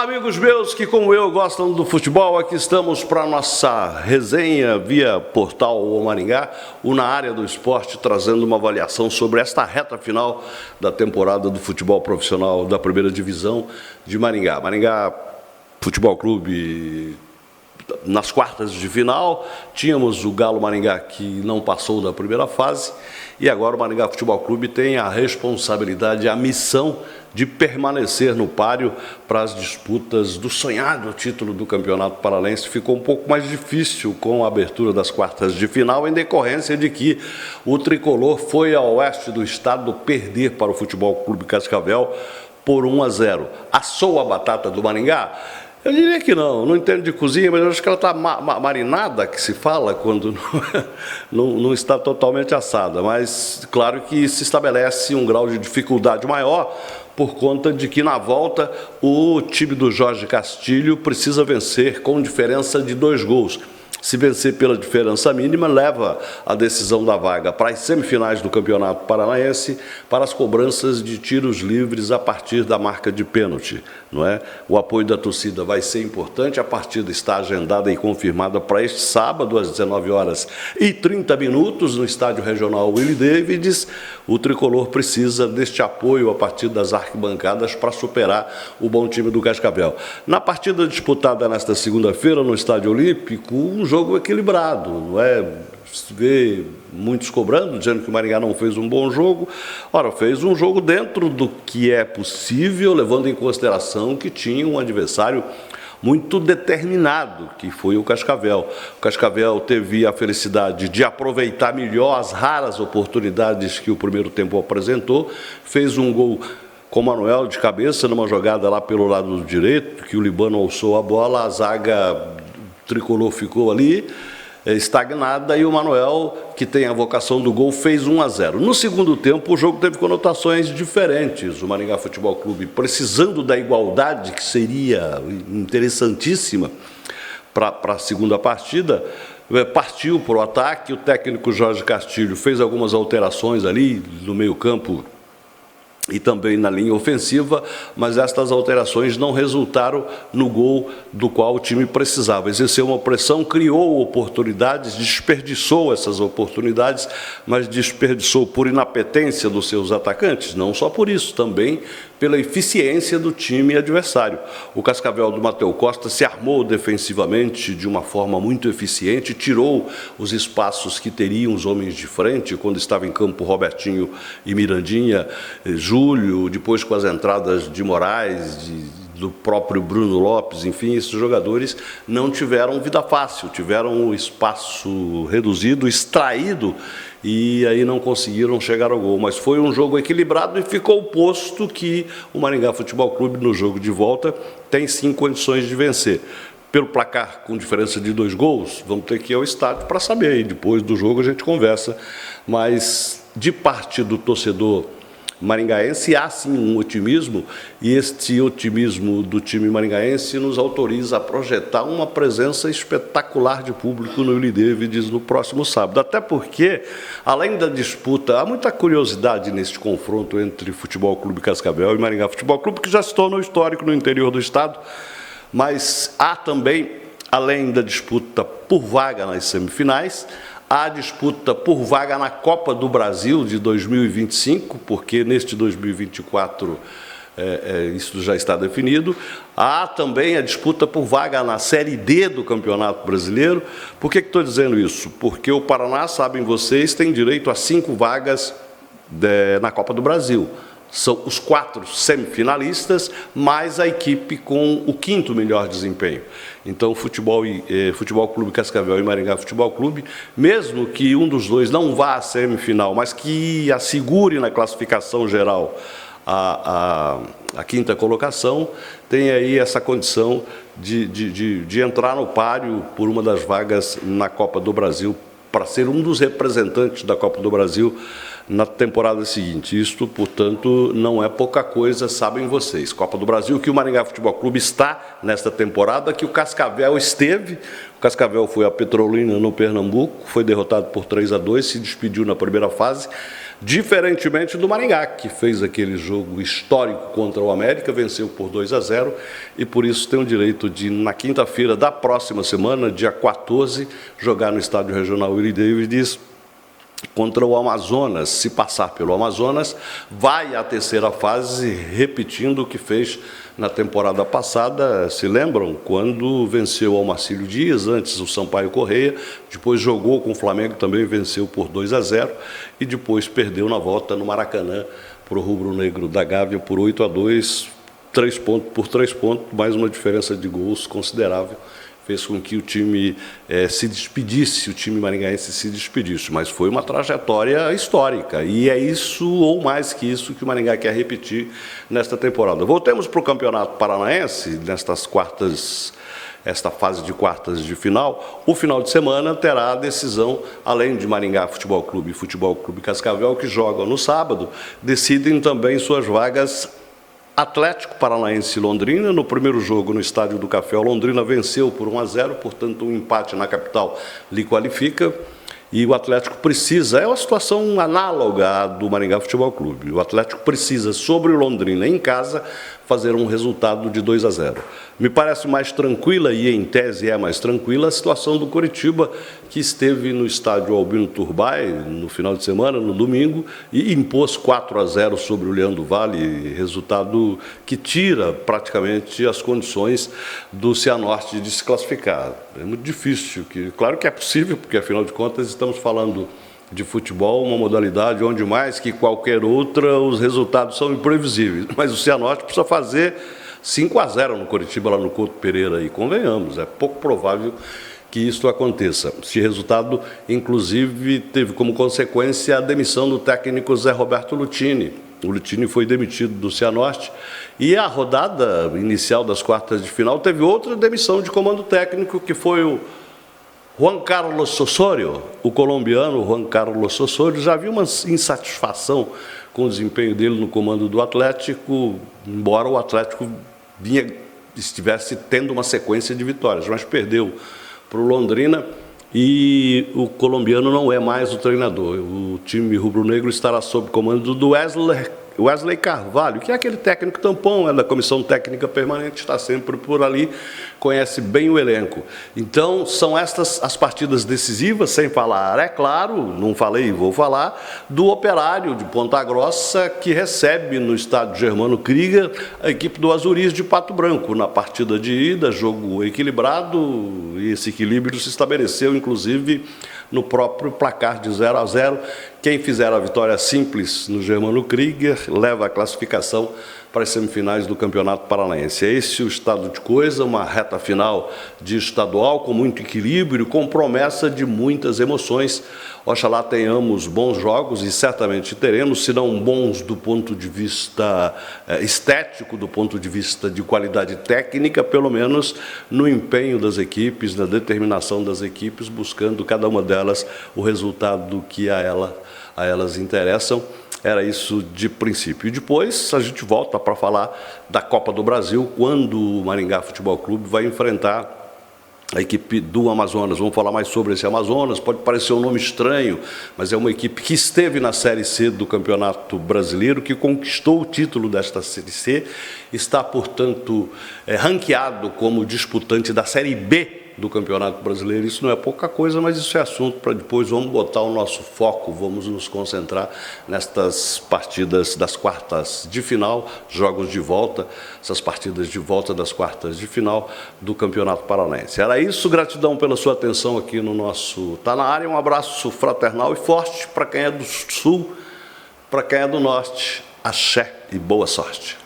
Amigos meus que, como eu, gostam do futebol, aqui estamos para a nossa resenha via portal O Maringá, o Na Área do Esporte, trazendo uma avaliação sobre esta reta final da temporada do futebol profissional da primeira divisão de Maringá. Maringá Futebol Clube nas quartas de final, tínhamos o Galo Maringá que não passou da primeira fase e agora o Maringá Futebol Clube tem a responsabilidade, a missão de permanecer no páreo para as disputas do sonhado título do Campeonato Paraense. Ficou um pouco mais difícil com a abertura das quartas de final, em decorrência de que o tricolor foi ao oeste do estado perder para o Futebol Clube Cascavel por 1-0. Assou a batata do Maringá? Eu diria que não entendo de cozinha, mas eu acho que ela está marinada, que se fala, quando não está totalmente assada. Mas, claro que se estabelece um grau de dificuldade maior, por conta de que, na volta, o time do Jorge Castilho precisa vencer com diferença de 2 gols. Se vencer pela diferença mínima, leva a decisão da vaga para as semifinais do Campeonato Paranaense, para as cobranças de tiros livres a partir da marca de pênalti, não é? O apoio da torcida vai ser importante. A partida está agendada e confirmada para este sábado, às 19h30, no Estádio Regional Willie Davids. O tricolor precisa deste apoio a partir das arquibancadas para superar o bom time do Cascavel. Na partida disputada nesta segunda-feira no Estádio Olímpico, um jogo equilibrado, não é? Se vê muitos cobrando, dizendo que o Maringá não fez um bom jogo. Ora, fez um jogo dentro do que é possível, levando em consideração que tinha um adversário muito determinado, que foi o Cascavel. O Cascavel teve a felicidade de aproveitar melhor as raras oportunidades que o primeiro tempo apresentou, fez um gol com o Manuel de cabeça, numa jogada lá pelo lado direito, que o Libano alçou a bola, a zaga tricolor ficou ali estagnada e o Manuel, que tem a vocação do gol, fez 1-0. No segundo tempo, o jogo teve conotações diferentes. O Maringá Futebol Clube, precisando da igualdade, que seria interessantíssima para a segunda partida, partiu para o ataque. O técnico Jorge Castilho fez algumas alterações ali no meio-campo e também na linha ofensiva, mas estas alterações não resultaram no gol do qual o time precisava. Exerceu uma pressão, criou oportunidades, desperdiçou essas oportunidades, mas desperdiçou por inapetência dos seus atacantes, não só por isso, também pela eficiência do time adversário. O Cascavel do Matheus Costa se armou defensivamente de uma forma muito eficiente, tirou os espaços que teriam os homens de frente, quando estava em campo Robertinho e Mirandinha, Júlio, depois com as entradas de Moraes, do próprio Bruno Lopes, enfim, esses jogadores não tiveram vida fácil, tiveram o espaço reduzido, extraído, e aí não conseguiram chegar ao gol. Mas foi um jogo equilibrado e ficou posto que o Maringá Futebol Clube, no jogo de volta, tem sim condições de vencer. Pelo placar com diferença de 2 gols, vamos ter que ir ao estádio para saber, e depois do jogo a gente conversa. Mas de parte do torcedor maringaense há sim um otimismo, e este otimismo do time maringaense nos autoriza a projetar uma presença espetacular de público no Willie Davids no próximo sábado. Até porque, além da disputa, há muita curiosidade neste confronto entre Futebol Clube Cascavel e Maringá Futebol Clube, que já se tornou histórico no interior do estado, mas há também, além da disputa por vaga nas semifinais, há disputa por vaga na Copa do Brasil de 2025, porque neste 2024 isso já está definido. Há também a disputa por vaga na Série D do Campeonato Brasileiro. Por que estou dizendo isso? Porque o Paraná, sabem vocês, tem direito a 5 vagas na Copa do Brasil. São os 4 semifinalistas, mais a equipe com o 5º melhor desempenho. Então, Futebol Clube Cascavel e Maringá Futebol Clube, mesmo que um dos dois não vá à semifinal, mas que assegure na classificação geral a 5ª colocação, tem aí essa condição de entrar no páreo por uma das vagas na Copa do Brasil, para ser um dos representantes da Copa do Brasil na temporada seguinte. Isto, portanto, não é pouca coisa, sabem vocês. Copa do Brasil, que o Maringá Futebol Clube está nesta temporada, que o Cascavel esteve. O Cascavel foi a Petrolina no Pernambuco, foi derrotado por 3-2, se despediu na primeira fase, diferentemente do Maringá, que fez aquele jogo histórico contra o América, venceu por 2-0 e por isso tem o direito de, na quinta-feira da próxima semana, dia 14, jogar no Estádio Regional Willie Davids contra o Amazonas. Se passar pelo Amazonas, vai à terceira fase, repetindo o que fez na temporada passada. Se lembram? Quando venceu o Marcílio Dias, antes o Sampaio Correia, depois jogou com o Flamengo, também venceu por 2-0 e depois perdeu na volta no Maracanã para o rubro-negro da Gávea por 8-2, 3 pontos, mais uma diferença de gols considerável. Fez com que o time se despedisse, o time maringaense se despedisse, mas foi uma trajetória histórica, e é isso, ou mais que isso, que o Maringá quer repetir nesta temporada. Voltemos para o Campeonato Paranaense, esta fase de quartas de final. O final de semana terá a decisão, além de Maringá Futebol Clube e Futebol Clube Cascavel, que jogam no sábado, decidem também suas vagas. Atlético Paranaense e Londrina. No primeiro jogo no Estádio do Café, o Londrina venceu por 1-0, portanto um empate na capital lhe qualifica. E o Atlético precisa, é uma situação análoga à do Maringá Futebol Clube. O Atlético precisa, sobre o Londrina em casa, fazer um resultado de 2-0. Me parece mais tranquila, e em tese é mais tranquila, a situação do Coritiba, que esteve no estádio Albino Turbay no final de semana, no domingo, e impôs 4-0 sobre o Leão do Vale, resultado que tira praticamente as condições do Cianorte de se classificar. É muito difícil, claro que é possível, porque afinal de contas estamos falando de futebol, uma modalidade onde mais que qualquer outra os resultados são imprevisíveis, mas o Cianorte precisa fazer 5-0 no Coritiba, lá no Couto Pereira, e convenhamos, é pouco provável que isso aconteça. Esse resultado, inclusive, teve como consequência a demissão do técnico Zé Roberto Lutini. O Lutini foi demitido do Cianorte e a rodada inicial das quartas de final teve outra demissão de comando técnico, que foi o Juan Carlos Osorio, o colombiano Juan Carlos Osorio. Já havia uma insatisfação com o desempenho dele no comando do Atlético, embora o Atlético estivesse tendo uma sequência de vitórias, mas perdeu para o Londrina e o colombiano não é mais o treinador. O time rubro-negro estará sob comando do Wesley Carvalho, que é aquele técnico tampão, é da comissão técnica permanente, está sempre por ali, conhece bem o elenco. Então, são estas as partidas decisivas, sem falar, é claro, não falei e vou falar, do Operário de Ponta Grossa, que recebe no estádio Germano Krieger a equipe do Azuris de Pato Branco. Na partida de ida, jogo equilibrado, e esse equilíbrio se estabeleceu, inclusive, no próprio placar de 0-0. Quem fizer a vitória simples no Germano Krieger leva a classificação para as semifinais do Campeonato Paranaense. É esse o estado de coisa, uma reta final de estadual com muito equilíbrio, com promessa de muitas emoções. Oxalá tenhamos bons jogos, e certamente teremos, se não bons do ponto de vista estético, do ponto de vista de qualidade técnica, pelo menos no empenho das equipes, na determinação das equipes, buscando cada uma delas o resultado que a elas interessam. Era isso de princípio. E depois a gente volta para falar da Copa do Brasil, quando o Maringá Futebol Clube vai enfrentar a equipe do Amazonas. Vamos falar mais sobre esse Amazonas. Pode parecer um nome estranho, mas é uma equipe que esteve na Série C do Campeonato Brasileiro, que conquistou o título desta Série C, está, portanto, ranqueado como disputante da Série B do Campeonato Brasileiro. Isso não é pouca coisa, mas isso é assunto para depois. Vamos botar o nosso foco, vamos nos concentrar nestas partidas das quartas de final, jogos de volta, essas partidas de volta das quartas de final do Campeonato Paranaense. Era isso, gratidão pela sua atenção aqui no nosso Tá na Área. Um abraço fraternal e forte para quem é do Sul, para quem é do Norte. Axé e boa sorte.